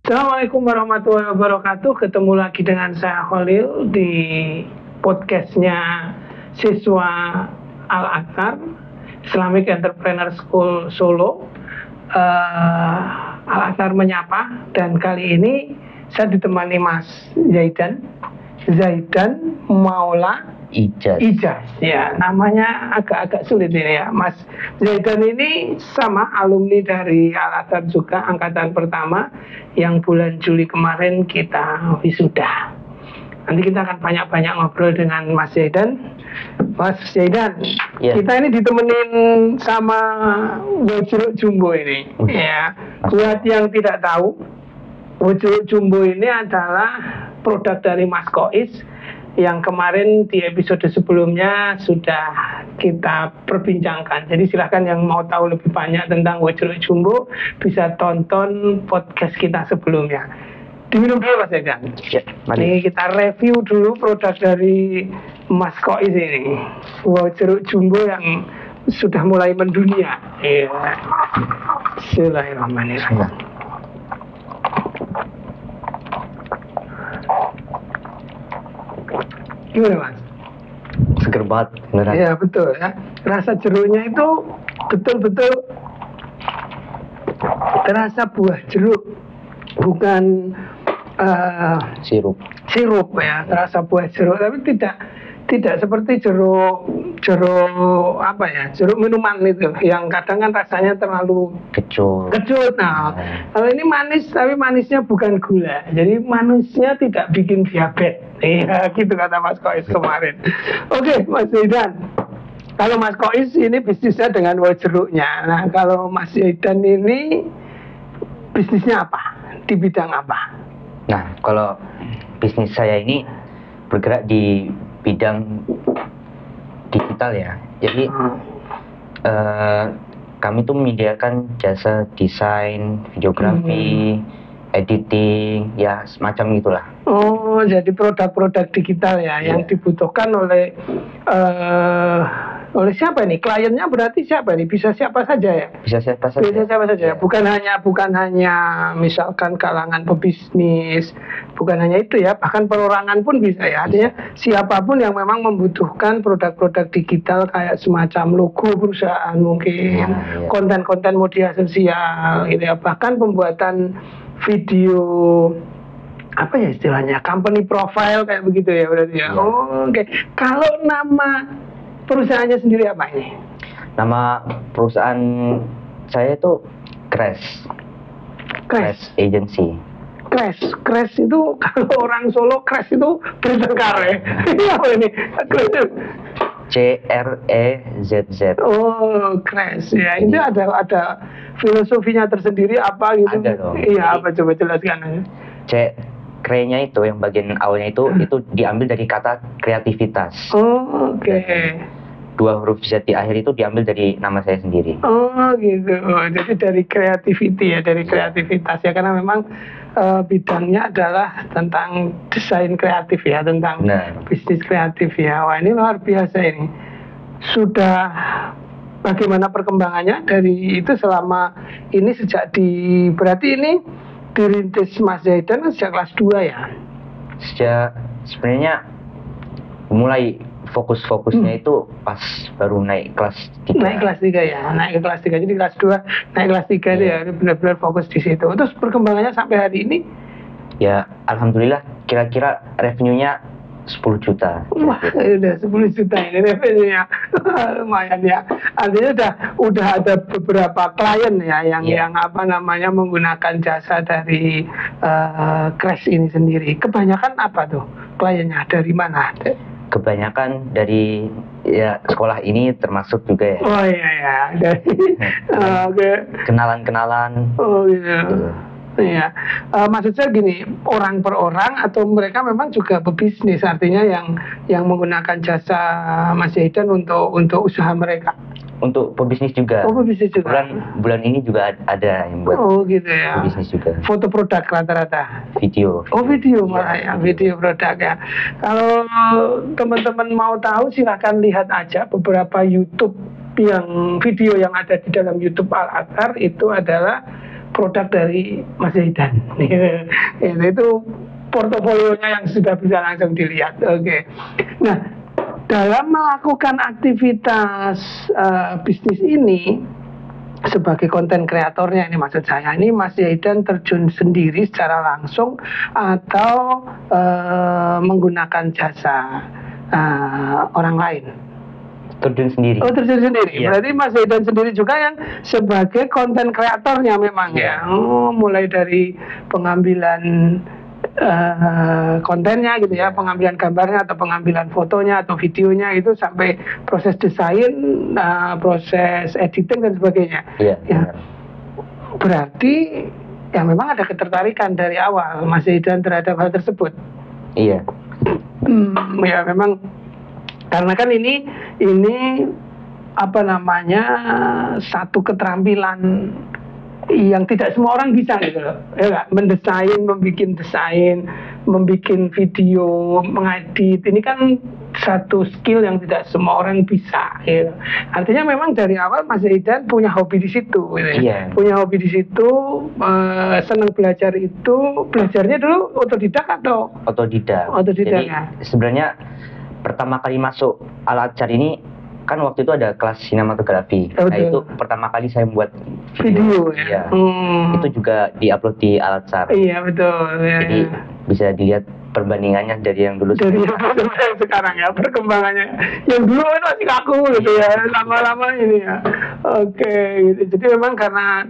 Assalamualaikum warahmatullahi wabarakatuh. Ketemu lagi dengan saya Khalil di podcastnya siswa Al-Azhar Islamic Entrepreneur School Solo. Al-Azhar menyapa, dan kali ini saya ditemani Mas Zaidan Maula Ijaz. Ya, namanya agak-agak sulit ini ya. Mas Zaidan ini sama alumni dari Al-Azhar juga, angkatan pertama yang bulan Juli kemarin kita wisuda. Nanti kita akan banyak-banyak ngobrol dengan Mas Zaidan. Mas Zaidan, kita ini ditemenin sama Wojruk Jumbo ini. Ya, buat yang tidak tahu, Wojruk Jumbo ini adalah produk dari Mas Kois yang kemarin di episode sebelumnya sudah kita perbincangkan. Jadi silahkan yang mau tahu lebih banyak tentang Wojruk Jumbo bisa tonton podcast kita sebelumnya. Diminum dulu Mas Zaidan. Ya, ini kita review dulu produk dari Mas Kois ini, Wojruk Jumbo yang sudah mulai mendunia. Ya. Bismillahirrahmanirrahim. Gimana Mas? Seger banget beneran. Iya betul ya. Rasa jeruknya itu betul-betul terasa buah jeruk, bukan sirup ya. Terasa buah jeruk, tapi tidak seperti jeruk apa ya, jeruk minuman itu yang kadang kan rasanya terlalu kecut. Nah, kalau ini manis, tapi manisnya bukan gula, jadi manisnya tidak bikin diabetes. Iya, gitu kata Mas Kois kemarin. Oke, Mas Zaidan. Kalau Mas Kois ini bisnisnya dengan Wojruknya. Nah, kalau Mas Zaidan ini bisnisnya apa? Di bidang apa? Nah, kalau bisnis saya ini bergerak di bidang digital ya. Jadi kami tuh menyediakan jasa desain, videografi, editing, ya semacam itulah. Oh, jadi produk-produk digital ya, yang dibutuhkan oleh siapa nih? Kliennya berarti siapa nih? Bisa siapa saja ya? Bisa siapa saja. Bisa siapa saja. Ya. Bukan hanya misalkan kalangan pebisnis, bukan hanya itu ya, bahkan perorangan pun bisa ya. Artinya siapapun yang memang membutuhkan produk-produk digital kayak semacam logo perusahaan mungkin, konten-konten media sosial gitu ya, bahkan pembuatan video apa ya istilahnya, company profile kayak begitu ya berarti ya. Oke. Kalau nama perusahaannya sendiri apa ini? Nama perusahaan saya itu Crash Agency. Crash itu kalau orang Solo Crash itu bertengkar ya. Ini apa ini? CREZZ. Oh, Crash ya. Ini ada filosofinya tersendiri apa gitu? Ada dong. Iya, apa coba jelaskan aja. Nya itu yang bagian awalnya itu diambil dari kata kreativitas. Oh, oke. Dua huruf Z di akhir itu diambil dari nama saya sendiri. Oh gitu. Jadi dari creativity ya, dari kreativitas ya, karena memang bidangnya adalah tentang desain kreatif ya, tentang bisnis kreatif ya. Wah, ini luar biasa ini. Sudah bagaimana perkembangannya dari itu selama ini sejak berarti ini dirintis Mas Zaidan sejak kelas 2 ya? Sejak sebenarnya mulai fokusnya itu pas baru naik kelas 3. Naik kelas 3 ya, naik ke kelas 3. Jadi kelas 2 naik kelas 3 itu ya, benar-benar fokus di situ. Terus perkembangannya sampai hari ini? Ya, alhamdulillah kira-kira revenue-nya 10 juta. Wah, udah 10 juta ini revenue-nya. Lumayan ya. Artinya udah ada beberapa klien ya yang apa namanya menggunakan jasa dari Crash ini sendiri. Kebanyakan apa tuh kliennya, dari mana? Kebanyakan dari sekolah ini termasuk juga ya. Oh iya dari kenalan. Oh iya. Iya, maksud saya gini, orang per orang atau mereka memang juga berbisnis, artinya yang menggunakan jasa Mas Zaidan untuk usaha mereka. Untuk pebisnis juga. Oh, pebisnis juga. Bulan ini juga ada yang buat. Oh gitu ya. Pebisnis juga. Foto produk rata-rata. Video. Oh video malah ya, video produk ya. Kalau teman-teman mau tahu silahkan lihat aja beberapa YouTube video yang ada di dalam YouTube Al-Azhar, itu adalah produk dari Mas Zaidan. Itu portofolionya yang sudah bisa langsung dilihat. Oke. Nah, dalam melakukan aktivitas bisnis ini sebagai konten kreatornya, ini maksud saya, ini Mas Zaidan terjun sendiri secara langsung atau menggunakan jasa orang lain? Terjun sendiri. Oh, terjun sendiri. Iya. Berarti Mas Zaidan sendiri juga yang sebagai konten kreatornya memang ya. Oh, mulai dari pengambilan kontennya gitu ya, pengambilan gambarnya atau pengambilan fotonya atau videonya itu sampai proses desain, proses editing dan sebagainya. Iya. Ya. Berarti ya memang ada ketertarikan dari awal Mas Zaidan terhadap hal tersebut. Iya. Ya memang karena kan ini apa namanya, satu keterampilan yang tidak semua orang bisa gitu loh, ya gak? Mendesain, membuat desain, membuat video, mengedit, ini kan satu skill yang tidak semua orang bisa, gitu. Artinya memang dari awal Mas Zaidan punya hobi di situ, gitu ya. Iya. Punya hobi di situ, senang belajar itu, belajarnya dulu otodidak atau? Otodidak. Otodidak. Jadi Ya. sebenarnya pertama kali masuk Al-Azhar ini kan waktu itu ada kelas sinematografi. Oh, nah itu pertama kali saya membuat video Iya. ya. Itu juga diupload di Al-Azhar. Iya betul. Ya, Jadi bisa dilihat perbandingannya dari yang dulu dari yang sekarang ya, perkembangannya. Yang dulu kan masih kaku gitu ya, lama-lama ini ya. Oke, gitu. Jadi memang karena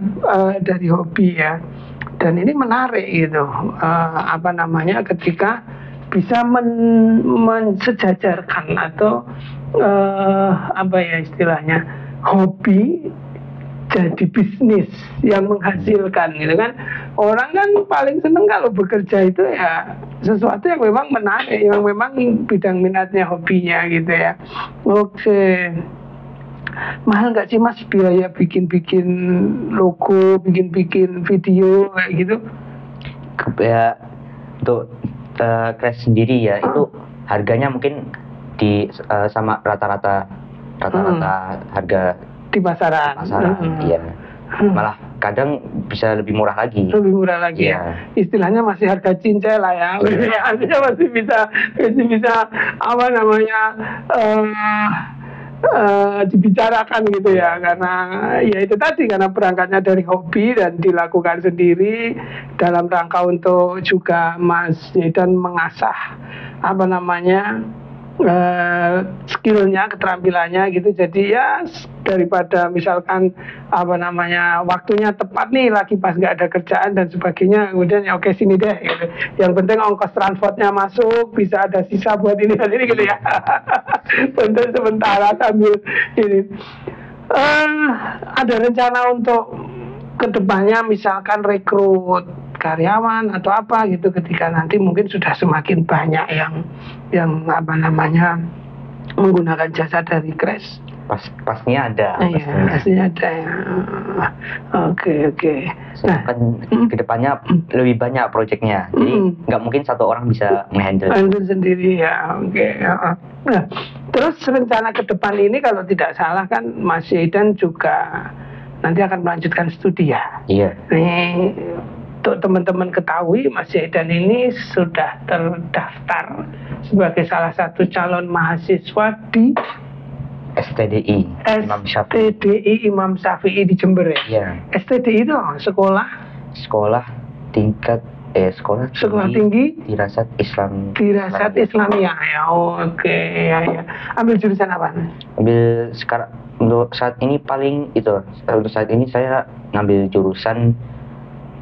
dari hobi ya. Dan ini menarik gitu. Apa namanya, ketika bisa mensejajarkan atau apa ya istilahnya, hobi jadi bisnis yang menghasilkan gitu kan. Orang kan paling seneng kalau bekerja itu ya sesuatu yang memang menarik, yang memang bidang minatnya, hobinya gitu ya. Oke. Mahal nggak sih Mas biaya bikin-bikin logo, bikin-bikin video kayak gitu? Ya, untuk Crash sendiri ya, itu harganya mungkin di sama rata-rata harga di pasaran. Iya. Malah kadang bisa lebih murah lagi. Lebih murah lagi ya. Istilahnya masih harga cincai lah ya. Artinya masih bisa apa namanya, dibicarakan gitu ya, karena ya itu tadi, karena berangkatnya dari hobi dan dilakukan sendiri dalam rangka untuk juga Mas Zaidan mengasah apa namanya, skillnya, keterampilannya gitu. Jadi ya daripada misalkan apa namanya, waktunya tepat nih lagi pas nggak ada kerjaan dan sebagainya, kemudian ya oke sini deh gitu. Yang penting ongkos transportnya masuk, bisa ada sisa buat ini dan ini gitu ya. Untuk sementara sambil ini. Ada rencana untuk kedepannya misalkan rekrut karyawan atau apa gitu, ketika nanti mungkin sudah semakin banyak yang apa namanya menggunakan jasa dari Crash? Pastinya ada. Iya, pastinya ada ya. Oke. Nah, kan kedepannya lebih banyak proyeknya, jadi nggak mungkin satu orang bisa menghandle sendiri ya. Oke. Nah, terus rencana ke depan ini kalau tidak salah kan Mas Zaidan juga nanti akan melanjutkan studi ya. Iya. Nih, untuk teman-teman ketahui, Mas Zaidan ini sudah terdaftar sebagai salah satu calon mahasiswa di STDI Imam Syafi'i di Jember ya. Iya. STDI itu sekolah tinggi Dirasat Islamiyah ya. Oke, ya. Ambil jurusan apa? Ambil sekarang untuk saat ini untuk saat ini saya ngambil jurusan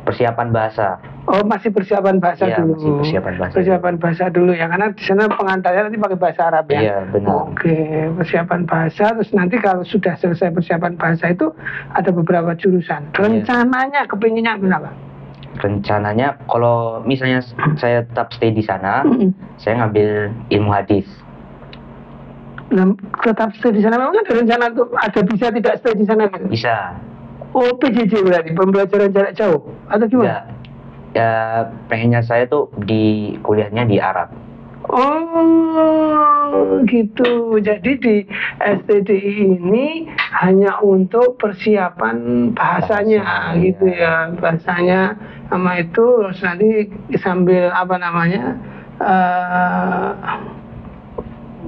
persiapan bahasa. Oh, masih persiapan bahasa dulu. Masih persiapan bahasa dulu ya, karena di sana pengantarnya nanti pakai bahasa Arab ya. Iya, benar. Oke, persiapan bahasa, terus nanti kalau sudah selesai persiapan bahasa itu ada beberapa jurusan. Rencananya kepinginnya berapa? Rencananya kalau misalnya saya tetap stay di sana, saya ngambil ilmu hadis. Tetap stay di sana, memang ada rencana untuk bisa tidak stay di sana gitu? Bisa. Oh, PJJ berarti, pembelajaran jarak jauh atau gimana? Ya pengennya saya tuh di kuliahnya di Arab. Oh gitu. Jadi di STDI ini hanya untuk persiapan bahasanya gitu ya, bahasanya sama itu terus nanti sambil apa namanya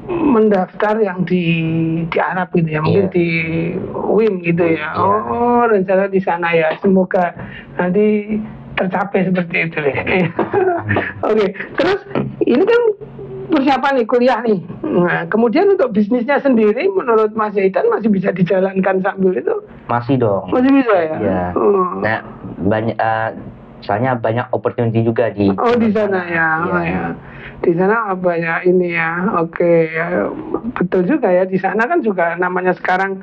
mendaftar yang di Arab gitu ya, mungkin di UIM gitu ya. Oh, rencana di sana ya. Semoga nanti tercapai seperti itu deh. Oke, terus ini kan persiapan nih kuliah nih. Nah, kemudian untuk bisnisnya sendiri menurut Mas Zaidan masih bisa dijalankan sambil itu? Masih dong. Masih bisa ya? Iya. Nah, banyak soalnya banyak opportunity juga di sana ya. Ya. Di sana banyak ini ya. Oke, ya. Betul juga ya, di sana kan juga namanya sekarang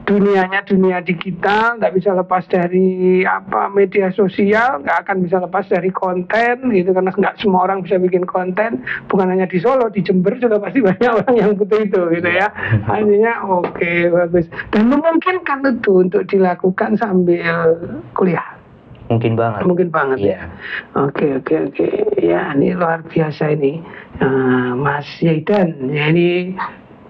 dunianya dunia digital, nggak bisa lepas dari media sosial, nggak akan bisa lepas dari konten gitu, karena nggak semua orang bisa bikin konten, bukan hanya di Solo, di Jember juga pasti banyak orang yang butuh itu gitu ya. Artinya oke, bagus, dan memungkinkan itu untuk dilakukan sambil kuliah. Mungkin banget ya. Oke. Ya, ini luar biasa ini Mas Zaidan ya, ini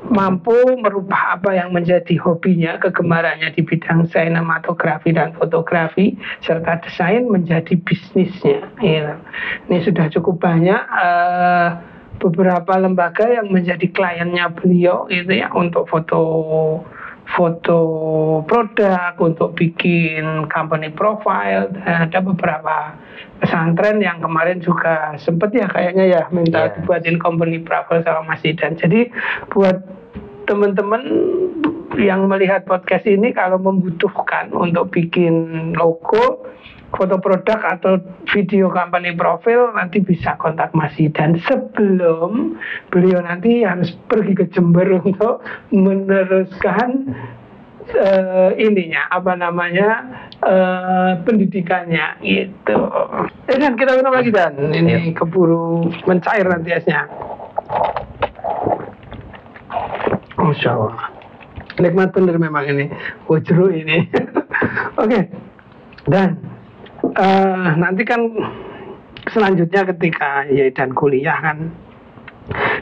mampu merubah apa yang menjadi hobinya, kegemarannya di bidang sinematografi dan fotografi serta desain menjadi bisnisnya. Ini sudah cukup banyak beberapa lembaga yang menjadi kliennya beliau gitu ya, untuk foto produk, untuk bikin company profile, dan ada beberapa pesantren yang kemarin juga sempet ya kayaknya ya minta dibuatin company profile sama Mas Zaidan. Jadi buat teman-teman yang melihat podcast ini, kalau membutuhkan untuk bikin logo, foto produk atau video company profile, nanti bisa kontak Mas Zaidan sebelum beliau nanti harus pergi ke Jember untuk meneruskan pendidikannya gitu. Dan kita minum lagi Dan, ini keburu mencair nanti esnya. Masya Allah, nikmat bener memang ini jeruk ini. Oke. Dan nanti kan selanjutnya ketika Zaidan kuliah kan,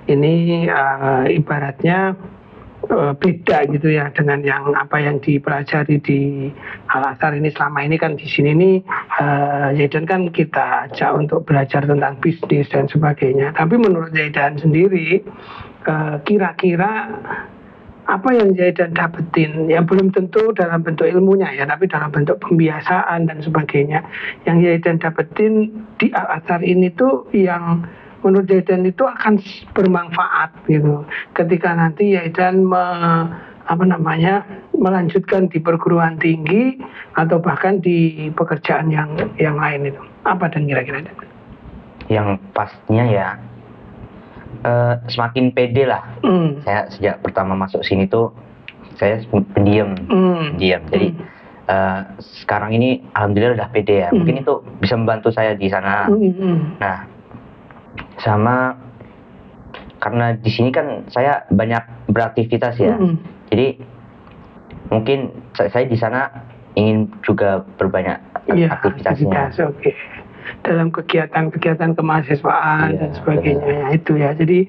ini ibaratnya beda gitu ya dengan yang dipelajari di Al-Azhar ini selama ini. Kan di sini nih Zaidan kan kita ajak untuk belajar tentang bisnis dan sebagainya, tapi menurut Zaidan sendiri kira-kira apa yang Zaidan dapetin, ya belum tentu dalam bentuk ilmunya ya, tapi dalam bentuk pembiasaan dan sebagainya, yang Zaidan dapetin di Al-Azhar ini tuh yang menurut Zaidan itu akan bermanfaat gitu ketika nanti Zaidan melanjutkan di perguruan tinggi atau bahkan di pekerjaan yang lain itu. Apa dan kira-kira? Yang pastinya ya semakin pede lah. Saya sejak pertama masuk sini tuh saya pendiam. Jadi sekarang ini alhamdulillah udah pede ya. Mungkin itu bisa membantu saya di sana. Nah, sama karena di sini kan saya banyak beraktivitas ya. Jadi mungkin saya di sana ingin juga berbanyak aktivitasnya. Oke. Dalam kegiatan kemahasiswaan dan sebagainya itu ya. Jadi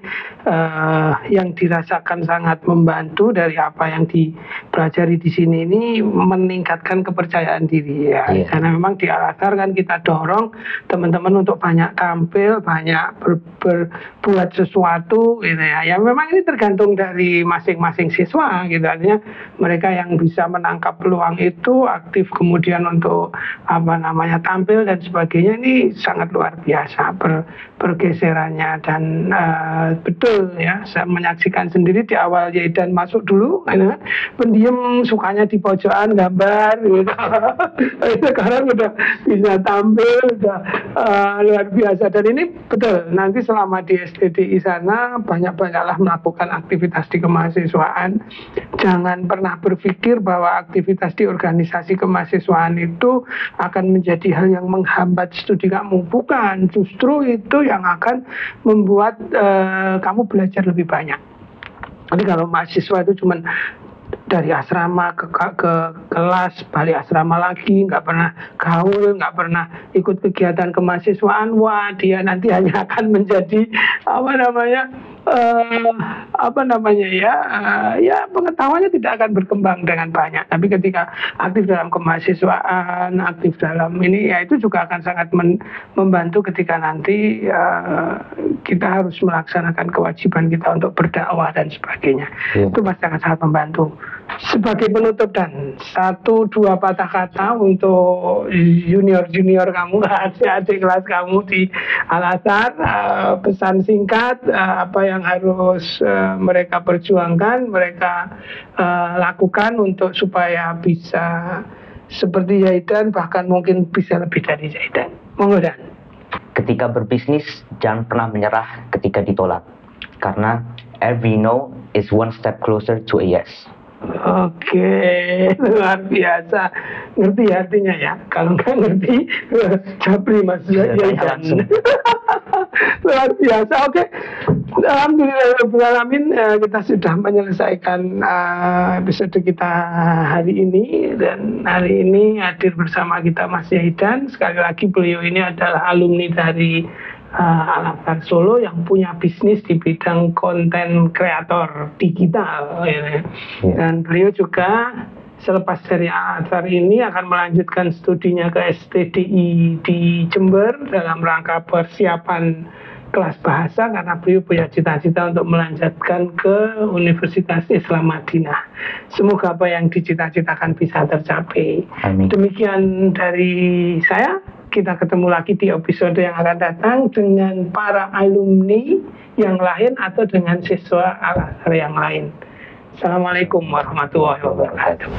yang dirasakan sangat membantu dari apa yang dipelajari di sini ini meningkatkan kepercayaan diri ya. Karena memang di Al-Azhar kan kita dorong teman-teman untuk banyak tampil, banyak berbuat sesuatu gitu ya. Ya memang ini tergantung dari masing-masing siswa gitu. Artinya mereka yang bisa menangkap peluang itu aktif kemudian untuk tampil dan sebagainya, ini sangat luar biasa pergeserannya. Dan betul ya, saya menyaksikan sendiri di awal Zaidan masuk dulu pendiam, sukanya di pojokan gambar gitu. Sekarang udah bisa tampil, udah luar biasa. Dan ini betul, nanti selama di STDI sana banyak-banyaklah melakukan aktivitas di kemahasiswaan. Jangan pernah berpikir bahwa aktivitas di organisasi kemahasiswaan itu akan menjadi hal yang menghambat studi kamu. Bukan, justru itu yang akan membuat kamu belajar lebih banyak. Jadi kalau mahasiswa itu cuman dari asrama ke kelas, balik asrama lagi, nggak pernah gaul, nggak pernah ikut kegiatan kemahasiswaan. Wah, dia nanti hanya akan menjadi ya pengetahuannya tidak akan berkembang dengan banyak. Tapi ketika aktif dalam kemahasiswaan, aktif dalam ini, ya itu juga akan sangat membantu ketika nanti kita harus melaksanakan kewajiban kita untuk berdakwah dan sebagainya. Itu pasti akan sangat membantu. Sebagai penutup dan 1-2 patah kata untuk junior kamu, adik kelas kamu di Al-Azhar, pesan singkat apa yang harus mereka perjuangkan, mereka lakukan untuk supaya bisa seperti Zaidan, bahkan mungkin bisa lebih dari Zaidan. Monggo Dan. Ketika berbisnis, jangan pernah menyerah ketika ditolak, karena every no is one step closer to a yes. Oke, luar biasa. Ngerti artinya ya? Kalau nggak ngerti, japri Mas Zaidan. Luar biasa. Oke, alhamdulillahirobbilalamin, kita sudah menyelesaikan episode kita hari ini, dan hari ini hadir bersama kita Mas Zaidan. Sekali lagi beliau ini adalah alumni dari Al-Azhar Solo yang punya bisnis di bidang konten kreator digital, ya. Dan beliau juga selepas dari Al-Azhar ini akan melanjutkan studinya ke STDI di Jember dalam rangka persiapan kelas bahasa, karena beliau punya cita-cita untuk melanjutkan ke Universitas Islam Madinah. Semoga apa yang dicita-citakan bisa tercapai. Amin. Demikian dari saya. Kita ketemu lagi di episode yang akan datang dengan para alumni yang lain atau dengan siswa Al-Azhar yang lain. Assalamualaikum warahmatullahi wabarakatuh.